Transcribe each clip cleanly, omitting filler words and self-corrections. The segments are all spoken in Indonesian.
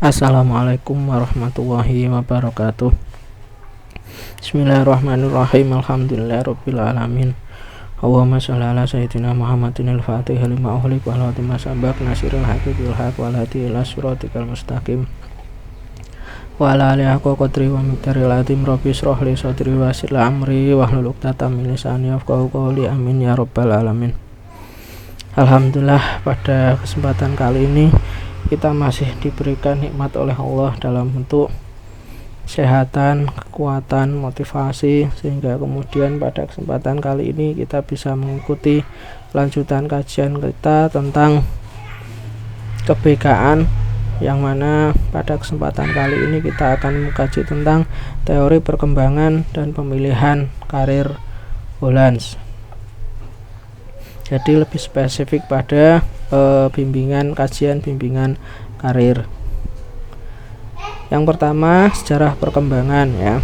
Assalamualaikum warahmatullahi wabarakatuh. Bismillahirrahmanirrahim. Alhamdulillahirabbil alamin. Allahumma shalli ala sayyidina Muhammadin al-Fatih lima ughliq wal khatim sabaq nasiril haqqi bil haqq wal hadi ila siratikal mustaqim. Wa ala alihi haqqa qadri wa miqdaril azim. Rabbi shrah li sadri wa yassir li amri wahlul 'uqdatam min lisani yafqahu qawli. Amin ya rabbal alamin. Alhamdulillah, pada kesempatan kali ini kita masih diberikan nikmat oleh Allah dalam bentuk kesehatan, kekuatan, motivasi, sehingga kemudian pada kesempatan kali ini kita bisa mengikuti lanjutan kajian kita tentang kebekaan, yang mana pada kesempatan kali ini kita akan mengkaji tentang teori perkembangan dan pemilihan karir Hollands. Jadi lebih spesifik pada kajian bimbingan karir. Yang pertama, sejarah perkembangan ya.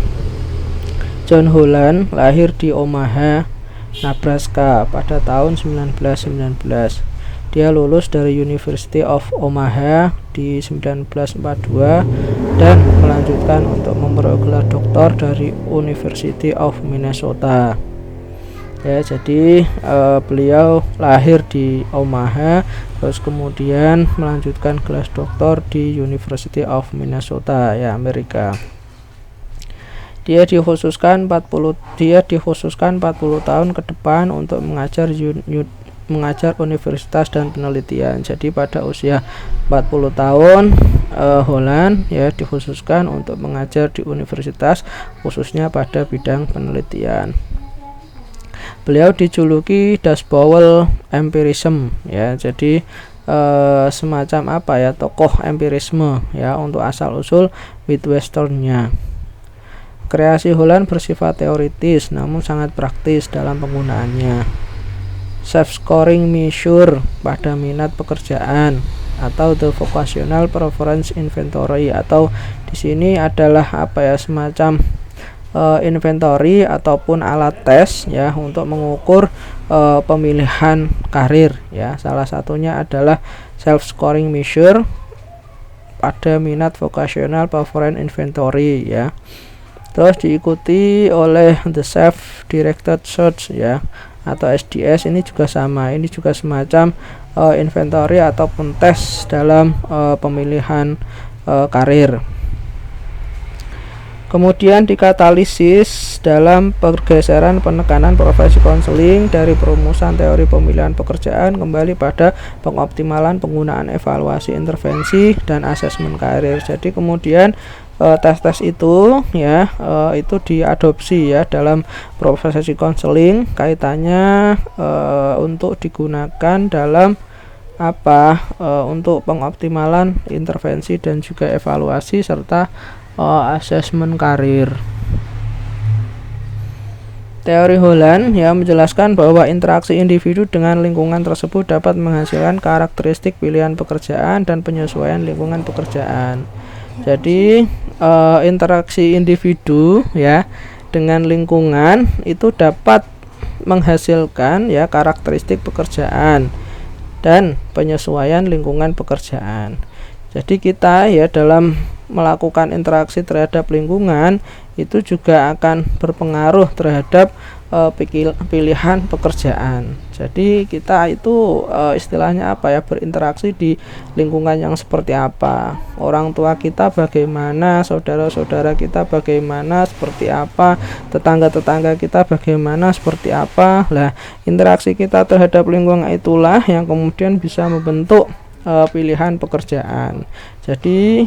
John Holland lahir di Omaha, Nebraska pada tahun 1919. Dia lulus dari University of Omaha di 1942 dan melanjutkan untuk memperoleh gelar doktor dari University of Minnesota. Ya, jadi beliau lahir di Omaha, terus kemudian melanjutkan kelas doktor di University of Minnesota, ya, Amerika. Dia dikhususkan 40 tahun ke depan untuk mengajar universitas dan penelitian. Jadi pada usia 40 tahun Holland ya dikhususkan untuk mengajar di universitas, khususnya pada bidang penelitian. Beliau dijuluki Das Bowl Empirism ya, jadi semacam tokoh empirisme ya untuk asal usul Midwesternnya. Kreasi Holland bersifat teoritis namun sangat praktis dalam penggunaannya. Self-scoring measure pada minat pekerjaan atau the vocational preference inventory, atau di sini adalah semacam inventory ataupun alat tes ya untuk mengukur pemilihan karir ya. Salah satunya adalah self scoring measure pada minat vocational preference inventory ya. Terus diikuti oleh the self directed search ya atau SDS. Ini juga sama, ini juga semacam inventory ataupun tes dalam pemilihan karir. Kemudian dikatalisis dalam pergeseran penekanan profesi konseling dari perumusan teori pemilihan pekerjaan kembali pada pengoptimalan penggunaan evaluasi intervensi dan asesmen karir. Jadi kemudian tes-tes itu ya itu diadopsi ya dalam profesi konseling, kaitannya untuk digunakan dalam untuk pengoptimalan intervensi dan juga evaluasi serta asesmen karir. Teori Holland ya menjelaskan bahwa interaksi individu dengan lingkungan tersebut dapat menghasilkan karakteristik pilihan pekerjaan dan penyesuaian lingkungan pekerjaan. Jadi interaksi individu ya dengan lingkungan itu dapat menghasilkan ya karakteristik pekerjaan dan penyesuaian lingkungan pekerjaan. Jadi kita ya dalam melakukan interaksi terhadap lingkungan itu juga akan berpengaruh terhadap pilihan pekerjaan. Jadi kita itu istilahnya berinteraksi di lingkungan yang seperti apa. Orang tua kita bagaimana, saudara-saudara kita bagaimana, seperti apa, tetangga-tetangga kita bagaimana, seperti apa. Lah, interaksi kita terhadap lingkungan itulah yang kemudian bisa membentuk pilihan pekerjaan. Jadi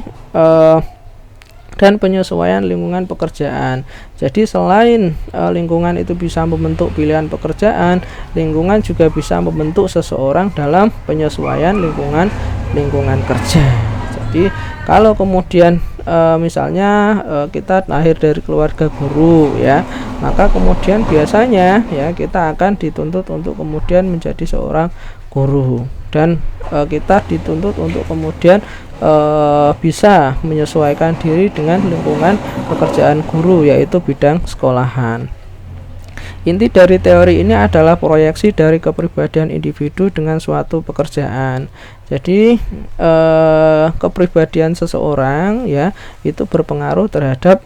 dan penyesuaian lingkungan pekerjaan. Jadi selain lingkungan itu bisa membentuk pilihan pekerjaan, lingkungan juga bisa membentuk seseorang dalam penyesuaian lingkungan kerja. Jadi kalau kemudian misalnya kita lahir dari keluarga guru ya, maka kemudian biasanya ya kita akan dituntut untuk kemudian menjadi seorang guru, dan kita dituntut untuk kemudian bisa menyesuaikan diri dengan lingkungan pekerjaan guru, yaitu bidang sekolahan. Inti dari teori ini adalah proyeksi dari kepribadian individu dengan suatu pekerjaan. Jadi kepribadian seseorang ya itu berpengaruh terhadap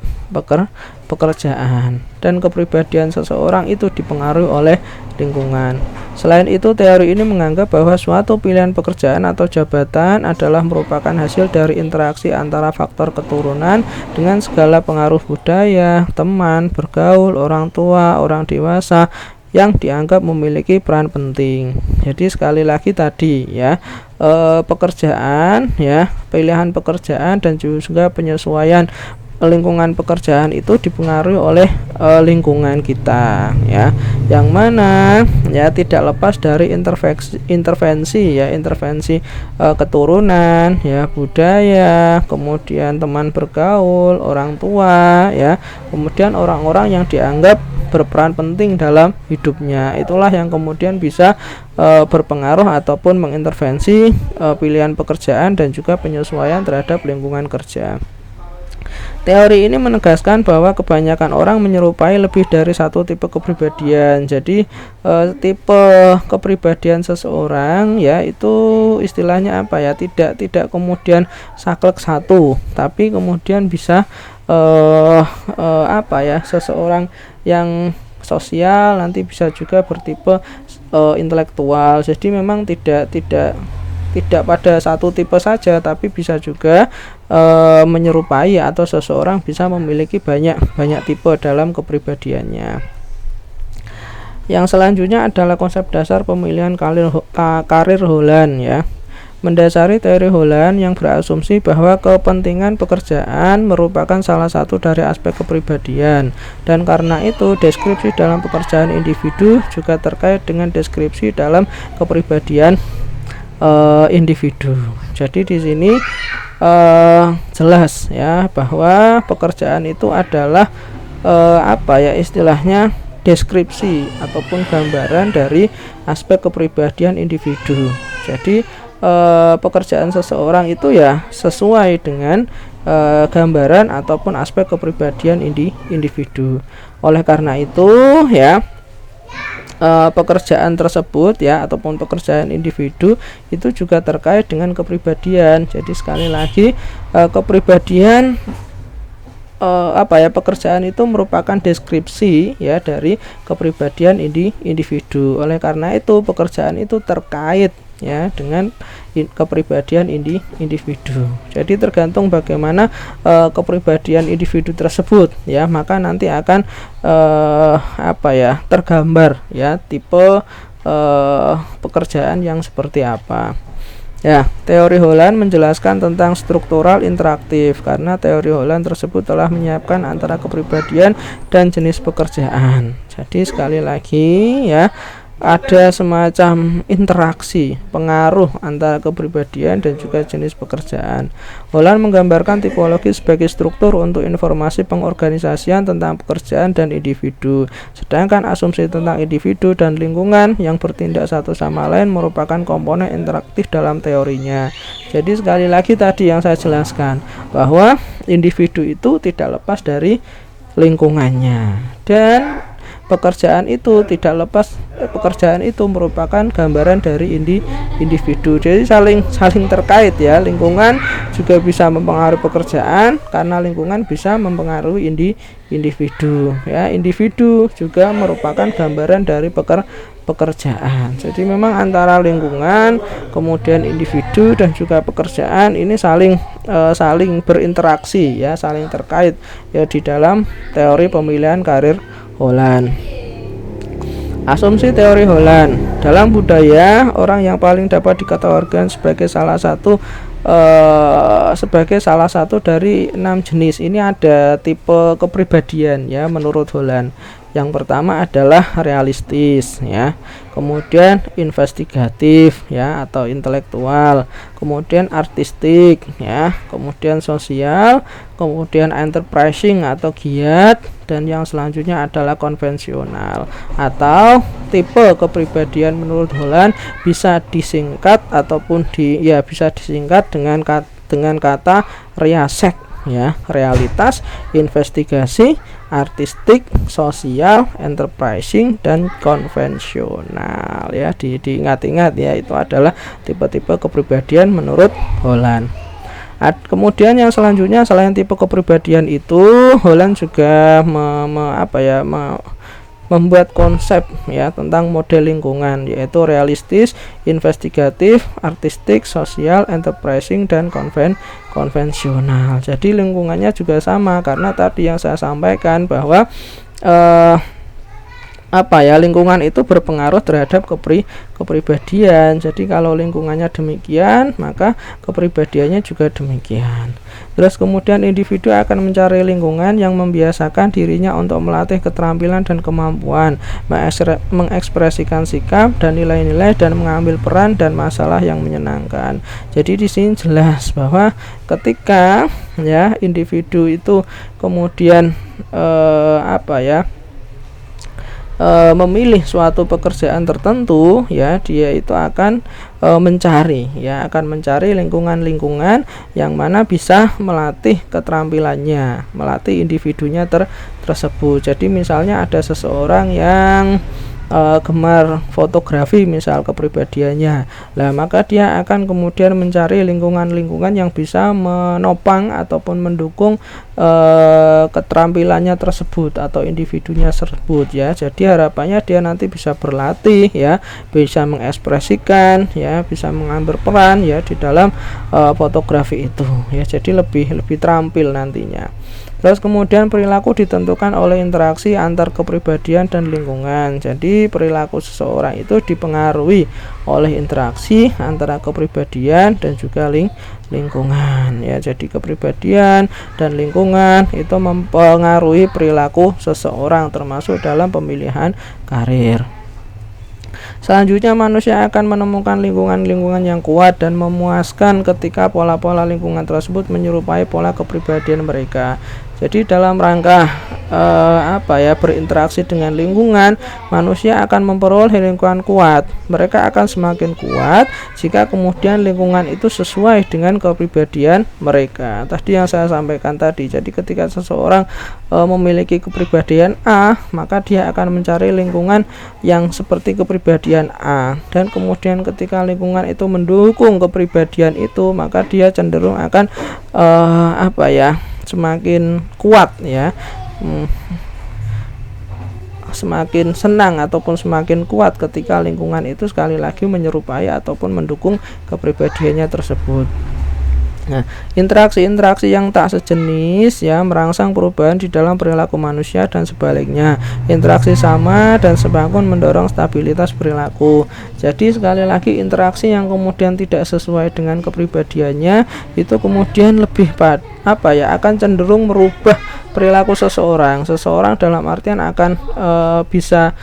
pekerjaan, dan kepribadian seseorang itu dipengaruhi oleh lingkungan. Selain itu, teori ini menganggap bahwa suatu pilihan pekerjaan atau jabatan adalah merupakan hasil dari interaksi antara faktor keturunan dengan segala pengaruh budaya, teman, bergaul, orang tua, orang dewasa yang dianggap memiliki peran penting. Jadi sekali lagi tadi ya, pekerjaan ya, pilihan pekerjaan dan juga penyesuaian lingkungan pekerjaan itu dipengaruhi oleh lingkungan kita ya, yang mana ya tidak lepas dari intervensi keturunan ya, budaya, kemudian teman bergaul, orang tua ya, kemudian orang-orang yang dianggap berperan penting dalam hidupnya. Itulah yang kemudian bisa berpengaruh ataupun mengintervensi pilihan pekerjaan dan juga penyesuaian terhadap lingkungan kerja. Teori ini menegaskan bahwa kebanyakan orang menyerupai lebih dari satu tipe kepribadian. Jadi tipe kepribadian seseorang ya itu istilahnya apa ya, tidak kemudian saklek satu, tapi kemudian bisa apa ya, seseorang yang sosial nanti bisa juga bertipe intelektual. Jadi memang tidak pada satu tipe saja, tapi bisa juga menyerupai atau seseorang bisa memiliki banyak tipe dalam kepribadiannya. Yang selanjutnya adalah konsep dasar pemilihan karir Holland ya. Mendasari teori Holland yang berasumsi bahwa kepentingan pekerjaan merupakan salah satu dari aspek kepribadian, dan karena itu deskripsi dalam pekerjaan individu juga terkait dengan deskripsi dalam kepribadian individu. Jadi di sini jelas ya bahwa pekerjaan itu adalah apa ya istilahnya, deskripsi ataupun gambaran dari aspek kepribadian individu. Jadi pekerjaan seseorang itu ya sesuai dengan gambaran ataupun aspek kepribadian individu. Oleh karena itu ya, pekerjaan tersebut ya ataupun pekerjaan individu itu juga terkait dengan kepribadian. Jadi sekali lagi kepribadian apa ya, pekerjaan itu merupakan deskripsi ya dari kepribadian individu. Oleh karena itu pekerjaan itu terkait ya dengan kepribadian individu. Jadi tergantung bagaimana kepribadian individu tersebut ya, maka nanti akan apa ya, tergambar ya tipe pekerjaan yang seperti apa. Ya, teori Holland menjelaskan tentang struktural interaktif, karena teori Holland tersebut telah menyiapkan antara kepribadian dan jenis pekerjaan. Jadi sekali lagi ya, ada semacam interaksi pengaruh antara kepribadian dan juga jenis pekerjaan. Holland menggambarkan tipologi sebagai struktur untuk informasi pengorganisasian tentang pekerjaan dan individu, sedangkan asumsi tentang individu dan lingkungan yang bertindak satu sama lain merupakan komponen interaktif dalam teorinya. Jadi sekali lagi tadi yang saya jelaskan bahwa individu itu tidak lepas dari lingkungannya, dan pekerjaan itu tidak lepas, pekerjaan itu merupakan gambaran dari individu. Jadi saling terkait ya. Lingkungan juga bisa mempengaruhi pekerjaan karena lingkungan bisa mempengaruhi individu ya. Individu juga merupakan gambaran dari pekerjaan. Jadi memang antara lingkungan, kemudian individu dan juga pekerjaan ini saling berinteraksi ya, saling terkait ya di dalam teori pemilihan karir Holland. Asumsi teori Holland, dalam budaya orang yang paling dapat dikategorikan sebagai salah satu dari 6 jenis ini ada tipe kepribadian ya menurut Holland. Yang pertama adalah realistis ya, kemudian investigatif ya atau intelektual, kemudian artistik ya, kemudian sosial, kemudian enterprising atau giat, dan yang selanjutnya adalah konvensional. Atau tipe kepribadian menurut Holland bisa disingkat ataupun bisa disingkat dengan kata reasek ya, realitas, investigasi, artistik, sosial, enterprising, dan konvensional ya. Diingat-ingat ya, itu adalah tipe-tipe kepribadian menurut Holland. Kemudian yang selanjutnya, selain tipe kepribadian itu, Holland juga membuat konsep ya tentang model lingkungan, yaitu realistis, investigatif, artistik, sosial, enterprising, dan konvensional. Jadi lingkungannya juga sama, karena tadi yang saya sampaikan bahwa lingkungan itu berpengaruh terhadap kepribadian. Jadi kalau lingkungannya demikian, maka kepribadiannya juga demikian. Terus kemudian individu akan mencari lingkungan yang membiasakan dirinya untuk melatih keterampilan dan kemampuan, mengekspresikan sikap dan nilai-nilai, dan mengambil peran dan masalah yang menyenangkan. Jadi di sini jelas bahwa ketika ya individu itu kemudian memilih suatu pekerjaan tertentu ya, dia itu akan mencari lingkungan-lingkungan yang mana bisa melatih keterampilannya, melatih individunya tersebut. Jadi misalnya ada seseorang yang gemar fotografi misal kepribadiannya, maka dia akan kemudian mencari lingkungan-lingkungan yang bisa menopang ataupun mendukung keterampilannya tersebut atau individunya tersebut ya. Jadi harapannya dia nanti bisa berlatih ya, bisa mengekspresikan ya, bisa mengambil peran ya di dalam fotografi itu ya, jadi lebih terampil nantinya. Terus kemudian perilaku ditentukan oleh interaksi antar kepribadian dan lingkungan. Jadi perilaku seseorang itu dipengaruhi oleh interaksi antara kepribadian dan juga lingkungan ya. Jadi kepribadian dan lingkungan itu mempengaruhi perilaku seseorang, termasuk dalam pemilihan karir. Selanjutnya, manusia akan menemukan lingkungan-lingkungan yang kuat dan memuaskan ketika pola-pola lingkungan tersebut menyerupai pola kepribadian mereka. Jadi dalam rangka berinteraksi dengan lingkungan, manusia akan memperoleh lingkungan kuat. Mereka akan semakin kuat jika kemudian lingkungan itu sesuai dengan kepribadian mereka. Tadi yang saya sampaikan tadi. Jadi ketika seseorang memiliki kepribadian A, maka dia akan mencari lingkungan yang seperti kepribadian A. Dan kemudian ketika lingkungan itu mendukung kepribadian itu, maka dia cenderung akan semakin kuat ya, semakin senang ataupun semakin kuat ketika lingkungan itu sekali lagi menyerupai ataupun mendukung kepribadiannya tersebut. Nah, interaksi-interaksi yang tak sejenis ya merangsang perubahan di dalam perilaku manusia dan sebaliknya. Interaksi sama dan sebangun mendorong stabilitas perilaku. Jadi sekali lagi, interaksi yang kemudian tidak sesuai dengan kepribadiannya itu kemudian lebih akan cenderung merubah perilaku seseorang. Seseorang dalam artian akan bisa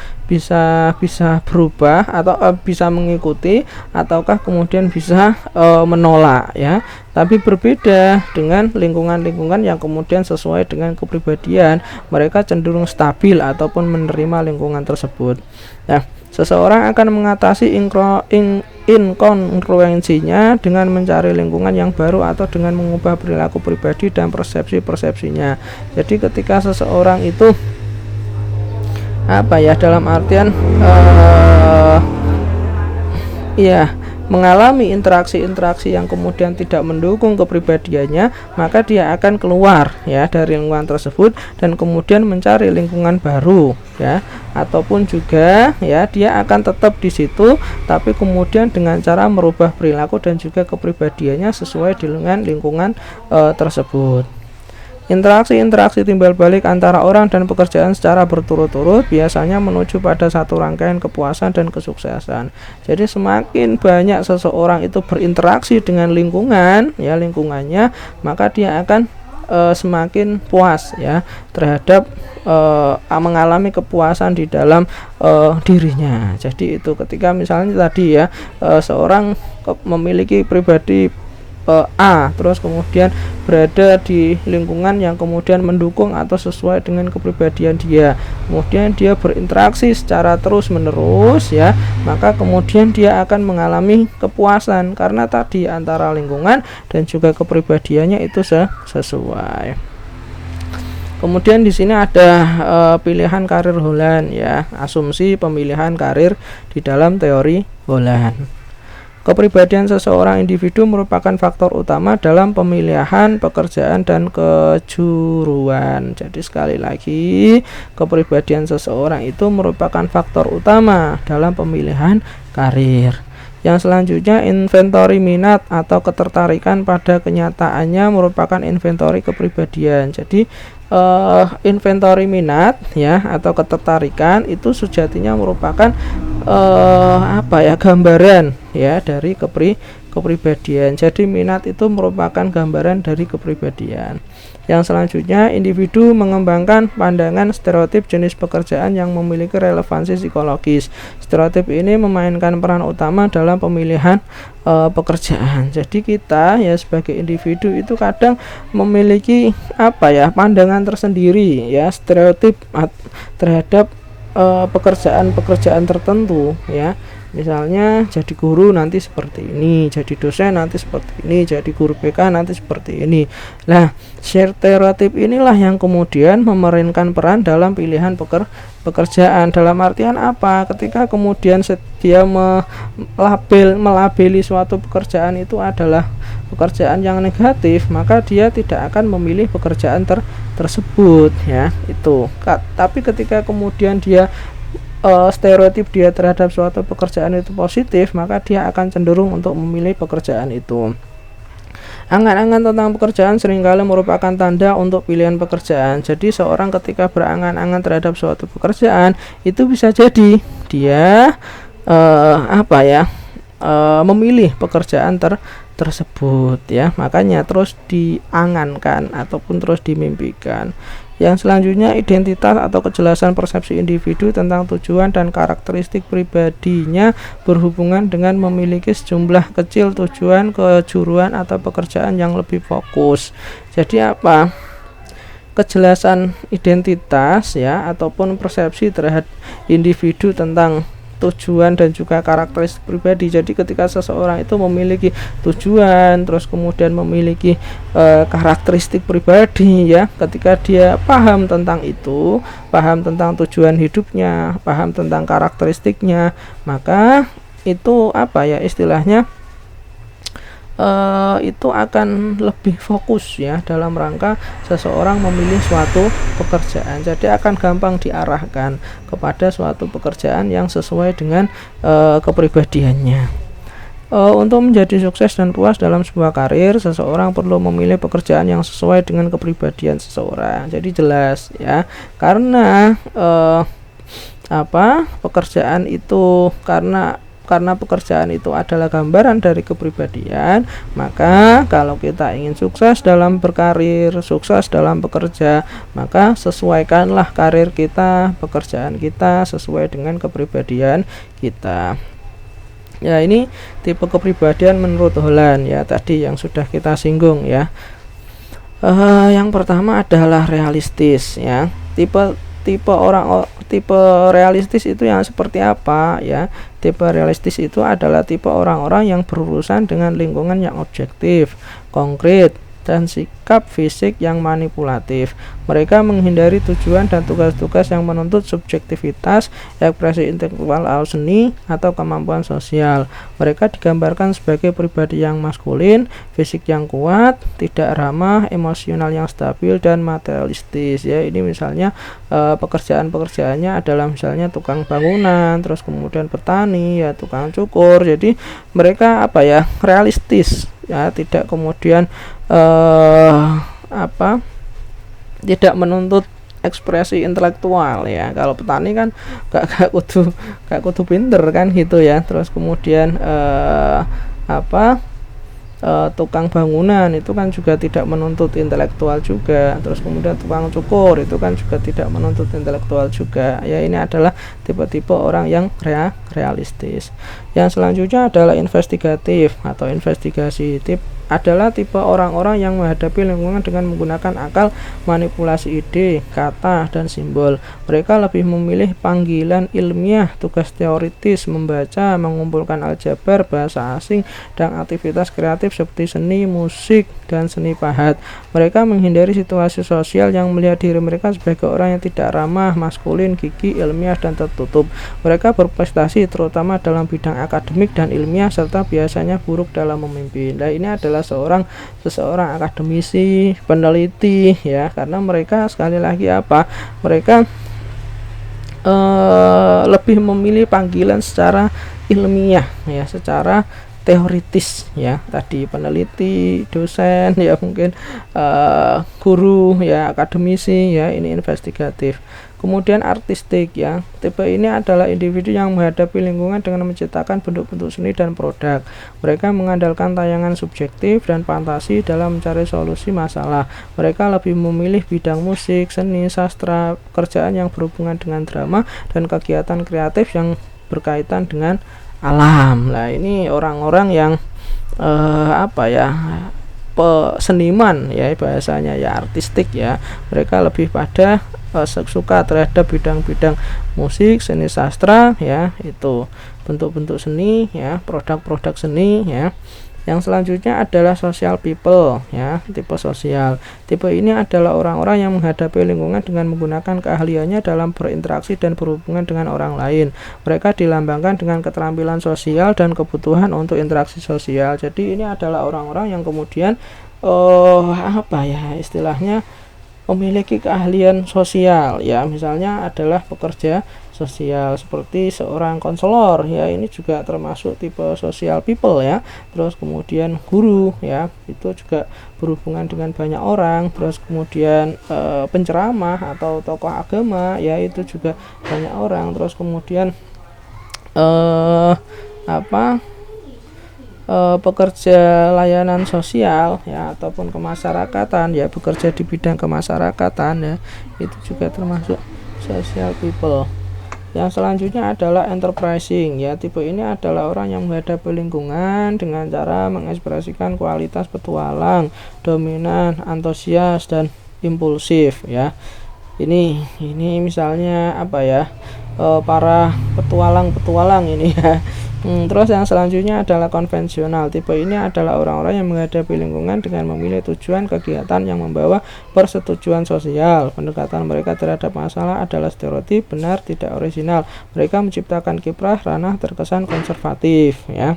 berubah atau bisa mengikuti ataukah kemudian bisa menolak ya. Tapi berbeda dengan lingkungan-lingkungan yang kemudian sesuai dengan kepribadian, mereka cenderung stabil ataupun menerima lingkungan tersebut. Nah, seseorang akan mengatasi inkongruensinya dengan mencari lingkungan yang baru atau dengan mengubah perilaku pribadi dan persepsi-persepsinya. Jadi ketika seseorang itu dalam artian mengalami interaksi-interaksi yang kemudian tidak mendukung kepribadiannya, maka dia akan keluar ya dari lingkungan tersebut dan kemudian mencari lingkungan baru ya, ataupun juga ya dia akan tetap di situ tapi kemudian dengan cara merubah perilaku dan juga kepribadiannya sesuai dengan lingkungan tersebut. Interaksi-interaksi timbal balik antara orang dan pekerjaan secara berturut-turut biasanya menuju pada satu rangkaian kepuasan dan kesuksesan. Jadi semakin banyak seseorang itu berinteraksi dengan lingkungannya, maka dia akan semakin puas ya terhadap mengalami kepuasan di dalam dirinya. Jadi itu ketika misalnya tadi ya seorang memiliki pribadi A, terus kemudian berada di lingkungan yang kemudian mendukung atau sesuai dengan kepribadian dia, kemudian dia berinteraksi secara terus menerus ya, maka kemudian dia akan mengalami kepuasan karena tadi antara lingkungan dan juga kepribadiannya itu sesuai. Kemudian di sini ada pilihan karir Holland ya, asumsi pemilihan karir di dalam teori Holland. Kepribadian seseorang individu merupakan faktor utama dalam pemilihan pekerjaan dan kejuruan. Jadi sekali lagi, kepribadian seseorang itu merupakan faktor utama dalam pemilihan karir. Yang selanjutnya, inventori minat atau ketertarikan pada kenyataannya merupakan inventori kepribadian. Jadi inventori minat ya atau ketertarikan itu sejatinya merupakan gambaran ya dari kepribadian. Jadi minat itu merupakan gambaran dari kepribadian. Yang selanjutnya, individu mengembangkan pandangan stereotip jenis pekerjaan yang memiliki relevansi psikologis. Stereotip ini memainkan peran utama dalam pemilihan pekerjaan. Jadi kita ya sebagai individu itu kadang memiliki pandangan tersendiri ya, stereotip terhadap pekerjaan-pekerjaan tertentu ya. Misalnya jadi guru nanti seperti ini, jadi dosen nanti seperti ini, jadi guru BK nanti seperti ini. Nah, stereotip inilah yang kemudian memainkan peran dalam pilihan pekerjaan. Dalam artian apa? Ketika kemudian dia melabeli suatu pekerjaan itu adalah pekerjaan yang negatif, maka dia tidak akan memilih pekerjaan tersebut ya, itu. Tapi ketika kemudian dia stereotip dia terhadap suatu pekerjaan itu positif, maka dia akan cenderung untuk memilih pekerjaan itu. Angan-angan tentang pekerjaan seringkali merupakan tanda untuk pilihan pekerjaan. Jadi seorang ketika berangan-angan terhadap suatu pekerjaan itu bisa jadi dia memilih pekerjaan tersebut ya. Makanya terus diangankan ataupun terus dimimpikan. Yang selanjutnya, identitas atau kejelasan persepsi individu tentang tujuan dan karakteristik pribadinya berhubungan dengan memiliki sejumlah kecil tujuan, kejuruan atau pekerjaan yang lebih fokus. Jadi apa? Kejelasan identitas ya ataupun persepsi terhadap individu tentang tujuan dan juga karakteristik pribadi. Jadi ketika seseorang itu memiliki tujuan terus kemudian memiliki karakteristik pribadi ya, ketika dia paham tentang itu, paham tentang tujuan hidupnya, paham tentang karakteristiknya, maka itu istilahnya itu akan lebih fokus ya dalam rangka seseorang memilih suatu pekerjaan. Jadi akan gampang diarahkan kepada suatu pekerjaan yang sesuai dengan kepribadiannya. Untuk menjadi sukses dan puas dalam sebuah karir, seseorang perlu memilih pekerjaan yang sesuai dengan kepribadian seseorang. Jadi jelas ya, karena pekerjaan itu karena pekerjaan itu adalah gambaran dari kepribadian, maka kalau kita ingin sukses dalam berkarir, sukses dalam bekerja, maka sesuaikanlah karir kita, pekerjaan kita sesuai dengan kepribadian kita. Ya, ini tipe kepribadian menurut Holland ya, tadi yang sudah kita singgung ya. Yang pertama adalah realistis ya. Tipe realistis itu yang seperti apa ya? Tipe realistis itu adalah tipe orang-orang yang berurusan dengan lingkungan yang objektif, konkret, dan sikap fisik yang manipulatif. Mereka menghindari tujuan dan tugas-tugas yang menuntut subjektivitas, ekspresi intelektual atau seni, atau kemampuan sosial. Mereka digambarkan sebagai pribadi yang maskulin, fisik yang kuat, tidak ramah, emosional yang stabil, dan materialistis. Ya, ini misalnya pekerjaan-pekerjaannya adalah misalnya tukang bangunan, terus kemudian petani, ya tukang cukur. Jadi mereka realistis. Ya, tidak kemudian tidak menuntut ekspresi intelektual ya. Kalau petani kan gak kudu pinter kan gitu ya. Terus kemudian tukang bangunan itu kan juga tidak menuntut intelektual juga. Terus kemudian tukang cukur itu kan juga tidak menuntut intelektual juga. Ya, ini adalah tipe-tipe orang yang realistis. Yang selanjutnya adalah investigatif atau investigasi. adalah tipe orang-orang yang menghadapi lingkungan dengan menggunakan akal, manipulasi ide, kata, dan simbol. Mereka lebih memilih panggilan ilmiah, tugas teoritis, membaca, mengumpulkan aljabar, bahasa asing, dan aktivitas kreatif seperti seni, musik, dan seni pahat. Mereka menghindari situasi sosial yang melihat diri mereka sebagai orang yang tidak ramah, maskulin, gigih, ilmiah, dan tertutup. Mereka berprestasi terutama dalam bidang akademik dan ilmiah serta biasanya buruk dalam memimpin. Nah, ini adalah seseorang akademisi, peneliti ya, karena mereka sekali lagi mereka lebih memilih panggilan secara ilmiah ya, secara teoritis ya, tadi peneliti, dosen ya, mungkin guru ya, akademisi ya, ini investigatif. Kemudian artistik ya, tipe ini adalah individu yang menghadapi lingkungan dengan menciptakan bentuk-bentuk seni dan produk. Mereka mengandalkan tayangan subjektif dan fantasi dalam mencari solusi masalah. Mereka lebih memilih bidang musik, seni, sastra, pekerjaan yang berhubungan dengan drama, dan kegiatan kreatif yang berkaitan dengan alam. Nah, ini orang-orang yang seniman ya, bahasanya ya, artistik ya. Mereka lebih pada suka terhadap bidang-bidang musik, seni, sastra ya, itu bentuk-bentuk seni ya, produk-produk seni ya. Yang selanjutnya adalah social people ya, tipe sosial. Tipe ini adalah orang-orang yang menghadapi lingkungan dengan menggunakan keahliannya dalam berinteraksi dan berhubungan dengan orang lain. Mereka dilambangkan dengan keterampilan sosial dan kebutuhan untuk interaksi sosial. Jadi ini adalah orang-orang yang kemudian istilahnya memiliki keahlian sosial ya, misalnya adalah pekerja sosial seperti seorang konselor ya, ini juga termasuk tipe social people ya. Terus kemudian guru ya, itu juga berhubungan dengan banyak orang. Terus kemudian penceramah atau tokoh agama ya, itu juga banyak orang. Terus kemudian pekerja layanan sosial ya, ataupun kemasyarakatan ya, bekerja di bidang kemasyarakatan ya, itu juga termasuk social people. Yang selanjutnya adalah enterprising ya, tipe ini adalah orang yang menghadapi lingkungan dengan cara mengekspresikan kualitas petualang, dominan, antusias, dan impulsif ya. Ini misalnya para petualang ini ya. Terus yang selanjutnya adalah konvensional. Tipe ini adalah orang-orang yang menghadapi lingkungan dengan memilih tujuan kegiatan yang membawa persetujuan sosial. Pendekatan mereka terhadap masalah adalah stereotip, benar, tidak orisinal. Mereka menciptakan kiprah ranah terkesan konservatif ya.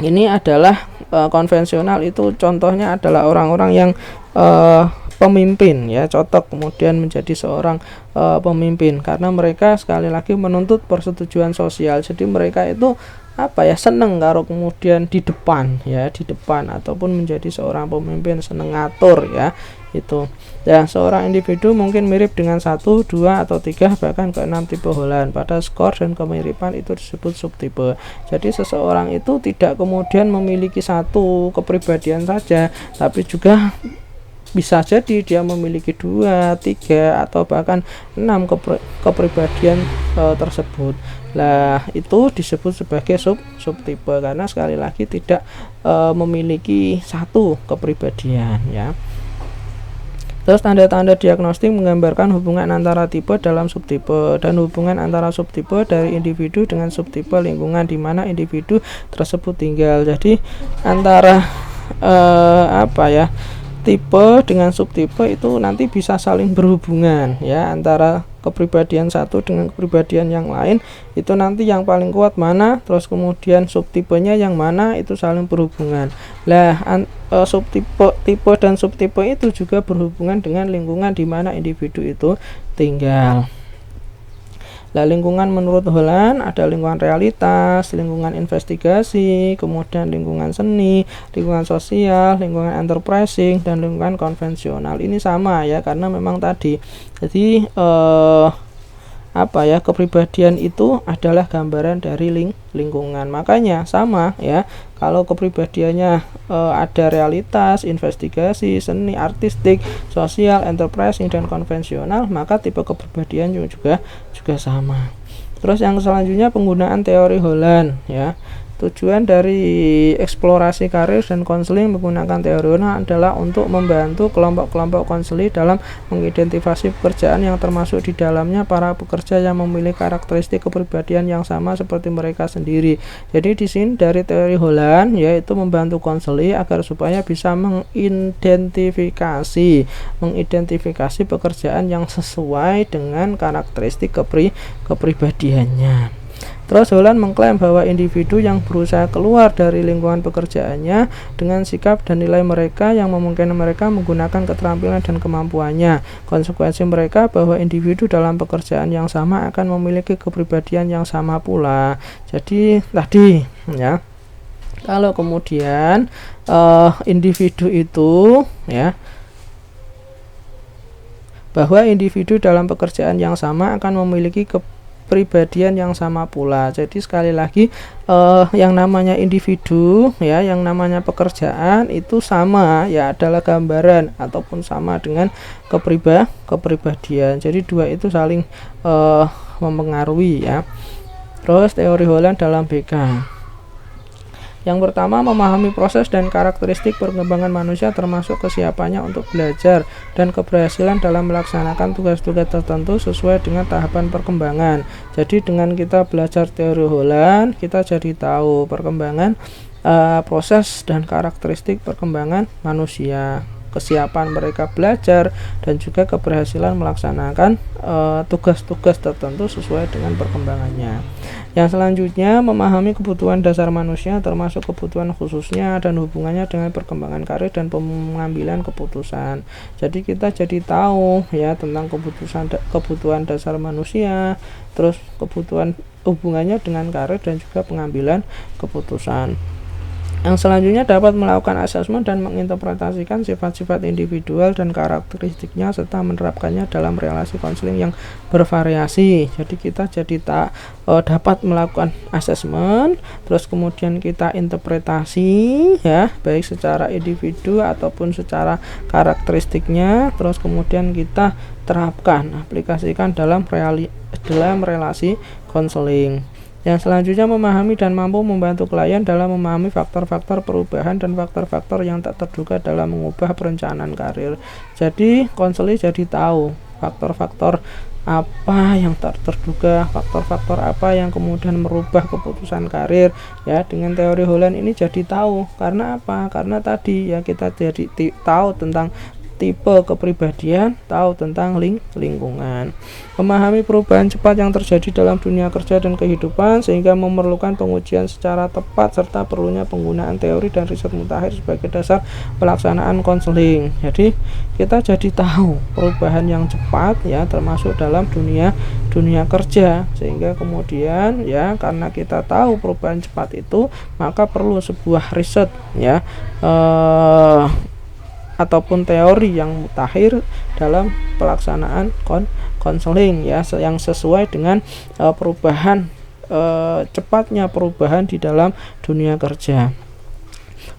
Ini adalah konvensional, itu contohnya adalah orang-orang yang pemimpin ya, cocok kemudian menjadi seorang pemimpin karena mereka sekali lagi menuntut persetujuan sosial. Jadi mereka itu seneng kalau kemudian di depan ataupun menjadi seorang pemimpin, seneng ngatur ya, itu ya. Seorang individu mungkin mirip dengan 1, 2, atau 3 bahkan ke 6 tipe Holland. Pada skor dan kemiripan itu disebut subtipe. Jadi seseorang itu tidak kemudian memiliki satu kepribadian saja, tapi juga bisa jadi dia memiliki 2, 3, atau bahkan 6 kepribadian tersebut. Nah, itu disebut sebagai subtipe karena sekali lagi tidak memiliki satu kepribadian ya. Terus tanda-tanda diagnostik menggambarkan hubungan antara tipe dalam subtipe dan hubungan antara subtipe dari individu dengan subtipe lingkungan di mana individu tersebut tinggal. Jadi antara tipe dengan subtipe itu nanti bisa saling berhubungan ya, antara kepribadian satu dengan kepribadian yang lain itu nanti yang paling kuat mana, terus kemudian subtipenya yang mana, itu saling berhubungan. Lah tipe dan subtipe itu juga berhubungan dengan lingkungan di mana individu itu tinggal. Nah, lingkungan menurut Holland ada lingkungan realitas, lingkungan investigasi, kemudian lingkungan seni, lingkungan sosial, lingkungan enterprising, dan lingkungan konvensional. Ini sama ya, karena memang tadi jadi kepribadian itu adalah gambaran dari lingkungan. Makanya sama ya, kalau kepribadiannya ada realitas, investigasi, seni, artistik, sosial, enterprising, dan konvensional, maka tipe kepribadian juga sama. Terus yang selanjutnya penggunaan teori Holland ya. Tujuan dari eksplorasi karir dan konseling menggunakan teori Holland adalah untuk membantu kelompok-kelompok konseling dalam mengidentifikasi pekerjaan yang termasuk di dalamnya para pekerja yang memiliki karakteristik kepribadian yang sama seperti mereka sendiri. Jadi di sini dari teori Holland yaitu membantu konseling agar supaya bisa mengidentifikasi pekerjaan yang sesuai dengan karakteristik kepribadiannya. Terus Holland mengklaim bahwa individu yang berusaha keluar dari lingkungan pekerjaannya dengan sikap dan nilai mereka yang memungkinkan mereka menggunakan keterampilan dan kemampuannya. Konsekuensi mereka bahwa individu dalam pekerjaan yang sama akan memiliki kepribadian yang sama pula. Jadi tadi ya, kalau kemudian individu itu ya, bahwa individu dalam pekerjaan yang sama akan memiliki kepribadian yang sama pula. Jadi sekali lagi yang namanya individu ya, yang namanya pekerjaan itu sama ya, adalah gambaran ataupun sama dengan kepribadian. Jadi dua itu saling mempengaruhi ya. Terus teori Holland dalam BK. Yang pertama, memahami proses dan karakteristik perkembangan manusia termasuk kesiapannya untuk belajar dan keberhasilan dalam melaksanakan tugas-tugas tertentu sesuai dengan tahapan perkembangan. Jadi dengan kita belajar teori Holland, kita jadi tahu perkembangan proses dan karakteristik perkembangan manusia, kesiapan mereka belajar, dan juga keberhasilan melaksanakan tugas-tugas tertentu sesuai dengan perkembangannya. Yang selanjutnya, memahami kebutuhan dasar manusia termasuk kebutuhan khususnya dan hubungannya dengan perkembangan karir dan pengambilan keputusan. Jadi kita jadi tahu ya tentang kebutuhan dasar manusia, terus kebutuhan hubungannya dengan karir dan juga pengambilan keputusan. Yang selanjutnya, dapat melakukan asesmen dan menginterpretasikan sifat-sifat individual dan karakteristiknya serta menerapkannya dalam relasi konseling yang bervariasi. Jadi kita jadi dapat melakukan asesmen, terus kemudian kita interpretasi ya, baik secara individu ataupun secara karakteristiknya, terus kemudian kita terapkan, aplikasikan dalam relasi konseling. Yang selanjutnya, memahami dan mampu membantu klien dalam memahami faktor-faktor perubahan dan faktor-faktor yang tak terduga dalam mengubah perencanaan karir. Jadi konseling jadi tahu faktor-faktor apa yang tak terduga, faktor-faktor apa yang kemudian merubah keputusan karir ya. Dengan teori Holland ini jadi tahu. Karena apa? Karena tadi ya, kita jadi tahu tentang tipe kepribadian, tahu tentang lingkungan, memahami perubahan cepat yang terjadi dalam dunia kerja dan kehidupan sehingga memerlukan pengujian secara tepat serta perlunya penggunaan teori dan riset mutakhir sebagai dasar pelaksanaan konseling. Jadi kita jadi tahu perubahan yang cepat ya, termasuk dalam dunia kerja, sehingga kemudian ya, karena kita tahu perubahan cepat itu, maka perlu sebuah riset ya ataupun teori yang mutakhir dalam pelaksanaan konseling ya, yang sesuai dengan cepatnya perubahan di dalam dunia kerja.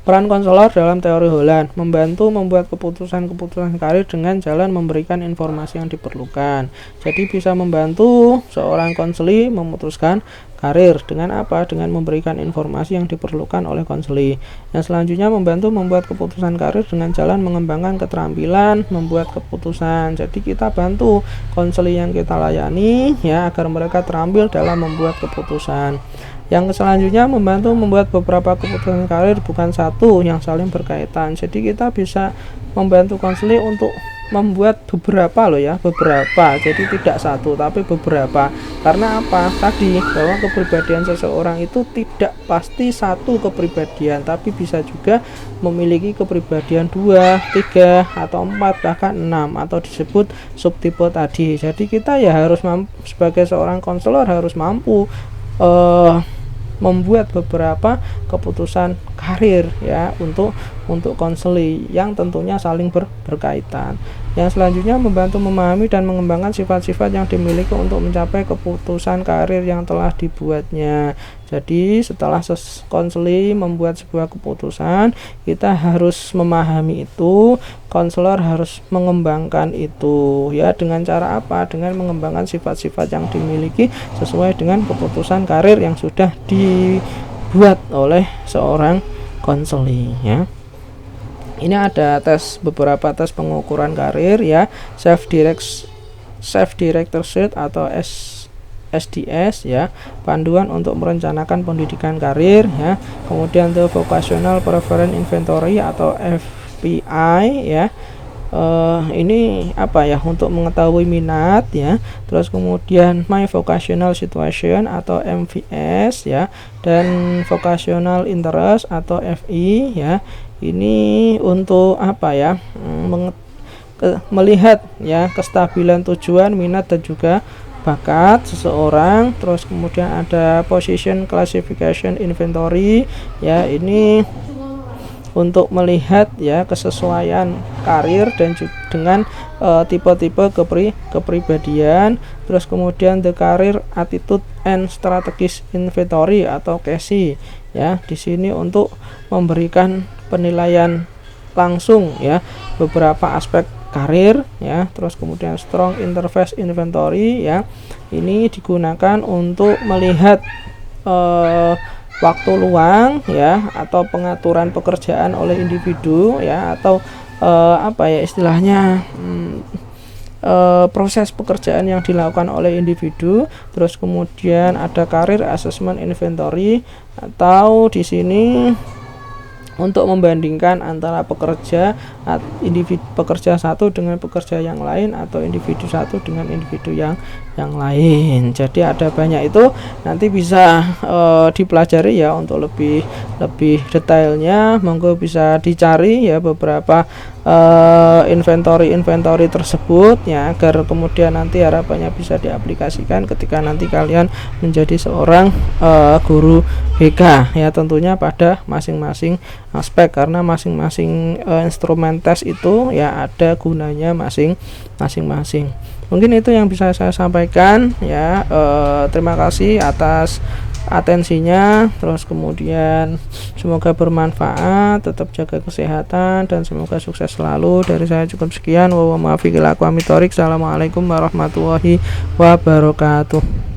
Peran konselor dalam teori Holland, membantu membuat keputusan-keputusan karir dengan jalan memberikan informasi yang diperlukan. Jadi bisa membantu seorang konseli memutuskan karir dengan apa? Dengan memberikan informasi yang diperlukan oleh konseli. Yang selanjutnya, membantu membuat keputusan karir dengan jalan mengembangkan keterampilan membuat keputusan. Jadi kita bantu konseli yang kita layani ya, agar mereka terampil dalam membuat keputusan. Yang selanjutnya, membantu membuat beberapa keputusan karir, bukan satu, yang saling berkaitan. Jadi kita bisa membantu konseling untuk membuat beberapa jadi tidak satu tapi beberapa. Karena apa? Tadi bahwa kepribadian seseorang itu tidak pasti satu kepribadian, tapi bisa juga memiliki kepribadian 2, 3, atau 4, bahkan 6, atau disebut subtipe tadi. Jadi kita ya harus sebagai seorang konselor harus mampu membuat beberapa keputusan karir ya untuk konseling yang tentunya saling berkaitan. Yang selanjutnya, membantu memahami dan mengembangkan sifat-sifat yang dimiliki untuk mencapai keputusan karir yang telah dibuatnya. Jadi setelah konseling membuat sebuah keputusan, kita harus memahami itu, konselor harus mengembangkan itu ya. Dengan cara apa? Dengan mengembangkan sifat-sifat yang dimiliki sesuai dengan keputusan karir yang sudah dibuat oleh seorang konseling ya. Ini ada beberapa tes pengukuran karir ya, self directorship atau SDS ya, panduan untuk merencanakan pendidikan karir ya. Kemudian the vocational preference inventory atau FPI ya. Ini apa ya, untuk mengetahui minat ya. Terus kemudian my vocational situation atau MVS ya, dan vocational interest atau FI ya. Ini untuk apa ya, melihat ya kestabilan tujuan, minat dan juga bakat seseorang. Terus kemudian ada position classification inventory ya, ini untuk melihat ya kesesuaian karir dan dengan tipe-tipe kepribadian. Terus kemudian the career attitude and strategies inventory atau CASI ya, di sini untuk memberikan penilaian langsung ya beberapa aspek karir ya. Terus kemudian strong interface inventory ya, ini digunakan untuk melihat waktu luang ya, atau pengaturan pekerjaan oleh individu ya, atau apa ya istilahnya, proses pekerjaan yang dilakukan oleh individu. Terus kemudian ada career assessment inventory, atau di sini untuk membandingkan antara individu pekerja satu dengan pekerja yang lain, atau individu satu dengan individu yang lain. Jadi ada banyak itu, nanti bisa dipelajari ya untuk lebih detailnya. Monggo bisa dicari ya beberapa inventory tersebut ya, agar kemudian nanti harapannya bisa diaplikasikan ketika nanti kalian menjadi seorang guru BK ya, tentunya pada masing-masing aspek, karena masing-masing instrumen tes itu ya ada gunanya masing-masing. Mungkin itu yang bisa saya sampaikan ya. Terima kasih atas atensinya. Terus kemudian semoga bermanfaat, tetap jaga kesehatan dan semoga sukses selalu. Dari saya cukup sekian. Assalamualaikum warahmatullahi wabarakatuh.